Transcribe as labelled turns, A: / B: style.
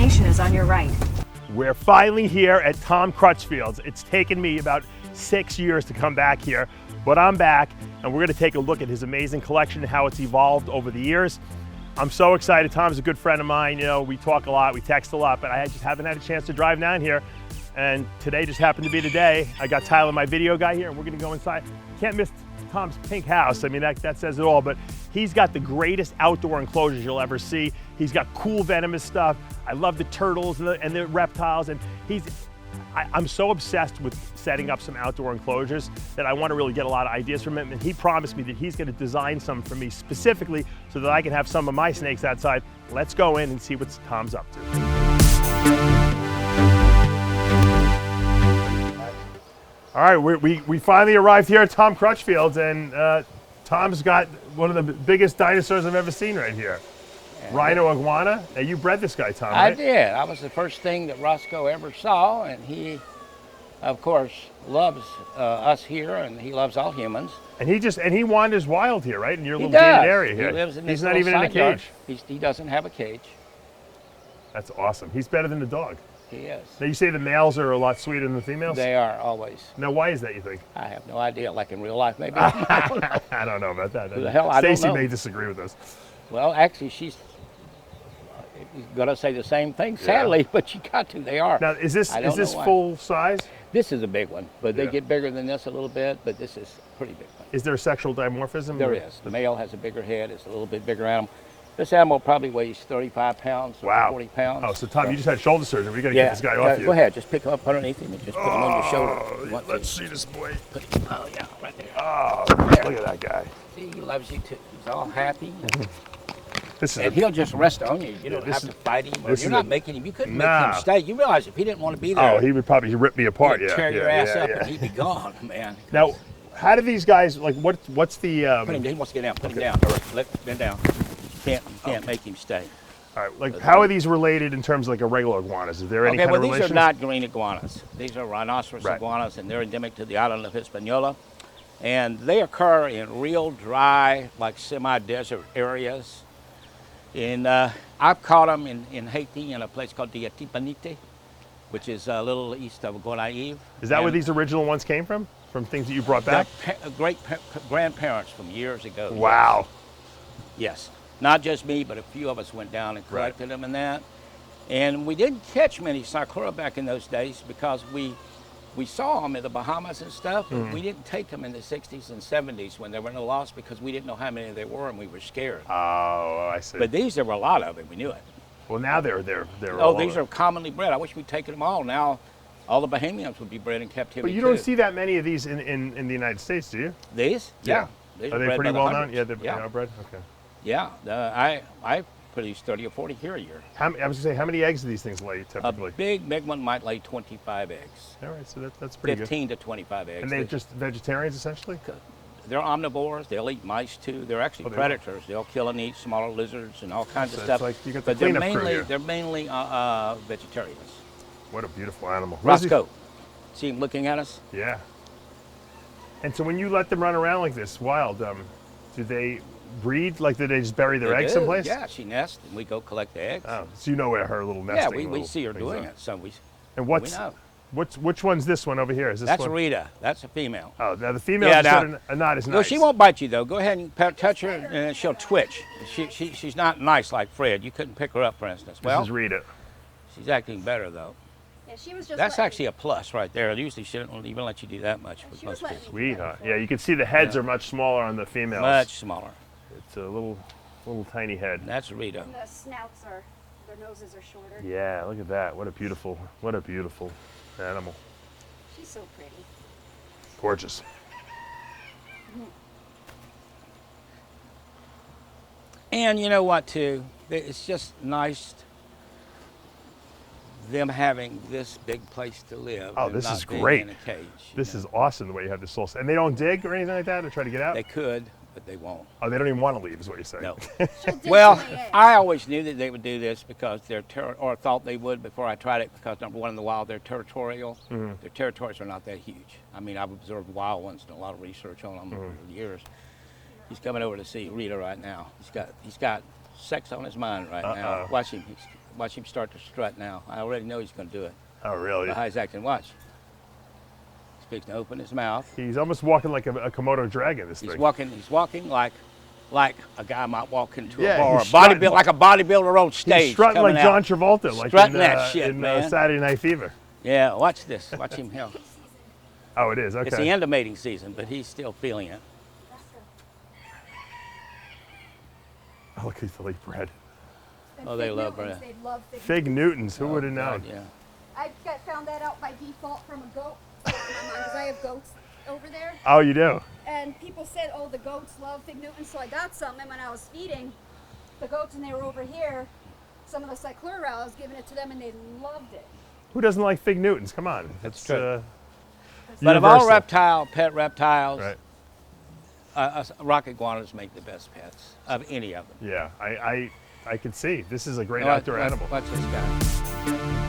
A: Destination is on your right.
B: We're finally here at Tom Crutchfield's. It's taken me about 6 years to come back here, but I'm back and we're gonna take a look at his amazing collection and how it's evolved over the years. I'm so excited. Tom's a good friend of mine. You know, we talk a lot, we text a lot, but I just haven't had a chance to drive down here. And today just happened to be the day. I got Tyler, my video guy, here, and we're gonna go inside. Can't miss Tom's pink house. I mean, that says it all, but he's got the greatest outdoor enclosures you'll ever see. He's got cool venomous stuff. I love the turtles and the reptiles, and I'm so obsessed with setting up some outdoor enclosures that I want to really get a lot of ideas from him, and he promised me that he's going to design some for me specifically so that I can have some of my snakes outside. Let's go in and see what Tom's up to. All right, we finally arrived here at Tom Crutchfield's, and Tom's got one of the biggest dinosaurs I've ever seen right here. RHINO iguana. Now you bred this guy, Tom, right?
C: I did. I was the first thing that Roscoe ever saw, and he, of course, loves us here, and he loves all humans.
B: And he wanders wild here, right? In your little gated area here.
C: He lives in
B: He's
C: this
B: not even in a
C: yard.
B: cage.
C: He doesn't have a cage.
B: That's awesome. He's better than the dog.
C: He is.
B: Now you say the males are a lot sweeter than the females?
C: They are, always.
B: Now why is that, you think?
C: I have no idea. Like in real life, maybe.
B: I don't know about that.
C: Who the hell? I don't know.
B: Stacy may disagree with us.
C: Well, actually, she's going to say the same thing, sadly, but you got to. They are.
B: Now, is this full size?
C: This is a big one, but they get bigger than this a little bit, but this is a pretty big one.
B: Is there sexual dimorphism?
C: There is. The male has a bigger head. It's a little bit bigger animal. This animal probably weighs 35 pounds or 40 pounds.
B: Oh, so Tom, you just had shoulder surgery. We got to get this guy off you.
C: Go ahead. Just pick him up underneath him and just put him on your shoulder.
B: Let's see this boy.
C: Oh, yeah, right there.
B: Oh, look at that guy.
C: See, he loves you too. He's all happy.
B: And
C: he'll just rest on you. You don't have to fight him. Or you're not making him. You couldn't make him stay. You realize if he didn't want to be there.
B: Oh, he would probably rip me apart.
C: He'd tear your ass up and he'd be gone, man.
B: Now, how do these guys, like, what's the...
C: Put him down. He wants to get down. Put him down. Bend down. You can't make him stay.
B: All right, like, how are these related in terms of like a regular iguanas? Is there any kind of relation?
C: These are not green iguanas. These are rhinoceros iguanas, and they're endemic to the island of Hispaniola. And they occur in real dry, like semi-desert areas. And I've caught them in Haiti in a place called Diatipanite, which is a little east of Iguanas.
B: Is that where these original ones came from? From things that you brought back?
C: Great grandparents from years ago.
B: Wow.
C: Yes. Not just me, but a few of us went down and collected them and that. And we didn't catch many Sakura back in those days because we saw them in the Bahamas and stuff, but we didn't take them in the 60s and 70s when they were in the lost because we didn't know how many there were and we were scared.
B: Oh, I see.
C: But there were a lot of them. We knew it.
B: Well, now they're
C: Oh, these are commonly bred. I wish we'd taken them all. Now, all the Bahamians would be bred in captivity.
B: But you don't see that many of these in the United States, do you?
C: These? Yeah.
B: These are they pretty well known? Yeah, they're bred? Okay.
C: Yeah. I produce 30 or 40 here a year.
B: I was going to say, how many eggs do these things lay typically?
C: A big one might lay 25 eggs.
B: All right, so that's pretty
C: 15 to 25 eggs.
B: And they're just vegetarians, essentially?
C: They're omnivores. They'll eat mice, too. They're actually predators. They'll kill and eat smaller lizards and all kinds of stuff.
B: Like you got the
C: but
B: they're
C: mainly vegetarians.
B: What a beautiful animal.
C: Roscoe. See him looking at us?
B: Yeah. And so when you let them run around like this wild, do they breed? Like, do they just bury their eggs someplace?
C: Yeah, she nests, and we go collect the eggs.
B: Oh, so you know where her little nesting.
C: Yeah, we see her doing it. So we know.
B: Which one's this one over here? Is this
C: That's
B: one?
C: Rita. That's a female.
B: Oh, now the females are not as nice.
C: Well, she won't bite you though. Go ahead and touch her, and she'll twitch. She's not nice like Fred. You couldn't pick her up, for instance. Well,
B: this is Rita.
C: She's acting better though.
A: Yeah, she was just
C: That's actually a plus right there. Usually she doesn't even let you do that much with most people.
B: Sweet, huh? Yeah, you can see the heads are much smaller on the females.
C: Much smaller.
B: It's a little tiny head.
C: And that's Rita.
A: And the snouts their noses are shorter.
B: Yeah, look at that. What a beautiful animal.
A: She's so pretty.
B: Gorgeous.
C: And you know what, too? It's just nice them having this big place to live.
B: Oh, this is great.
C: In a cage,
B: this is awesome the way you have this little. And they don't dig or anything like that to try to get out?
C: They could, but they won't.
B: Oh, they don't even want to leave is what you're saying.
C: No. Well, I always knew that they would do this because or thought they would before I tried it because number one in the wild, they're territorial. Their territories are not that huge. I mean, I've observed wild ones, done a lot of research on them over the years. He's coming over to see Rita right now. He's got sex on his mind right now. Watch him. Watch him start to strut now. I already know he's going to do it.
B: Oh, really?
C: How he's acting. Watch. He's fixing to open his mouth.
B: He's almost walking like a Komodo dragon, this
C: He's
B: thing.
C: walking like a guy might walk into
B: Yeah,
C: a bar.
B: he's strutting.
C: Like a bodybuilder on stage.
B: He's strutting
C: coming
B: like
C: out.
B: John Travolta, like
C: Strutting
B: in,
C: that shit,
B: in
C: man.
B: Saturday Night Fever.
C: Yeah, watch this. Watch him here.
B: Oh, it is, okay.
C: It's the end of mating season, but he's still feeling it.
B: Oh, look, he's the bread.
A: And
C: Oh, they
A: Fig
C: love
A: Newtons,
C: bread.
A: They love Fig
B: Fig Newtons, who would have known?
C: God, yeah.
A: I found that out by default from a goat because I have goats over there.
B: Oh, you do?
A: And people said, oh, the goats love Fig Newtons, so I got some. And when I was feeding the goats and they were over here, some of the cyclura, I was giving it to them and they loved it.
B: Who doesn't like Fig Newtons? Come on.
C: That's
B: It's,
C: true. But of all
B: universal.
C: pet reptiles,
B: Right.
C: rock iguanas make the best pets of any of them.
B: Yeah, I can see. This is a great
C: Watch-
B: outdoor
C: watch-
B: animal.
C: Watch this guy.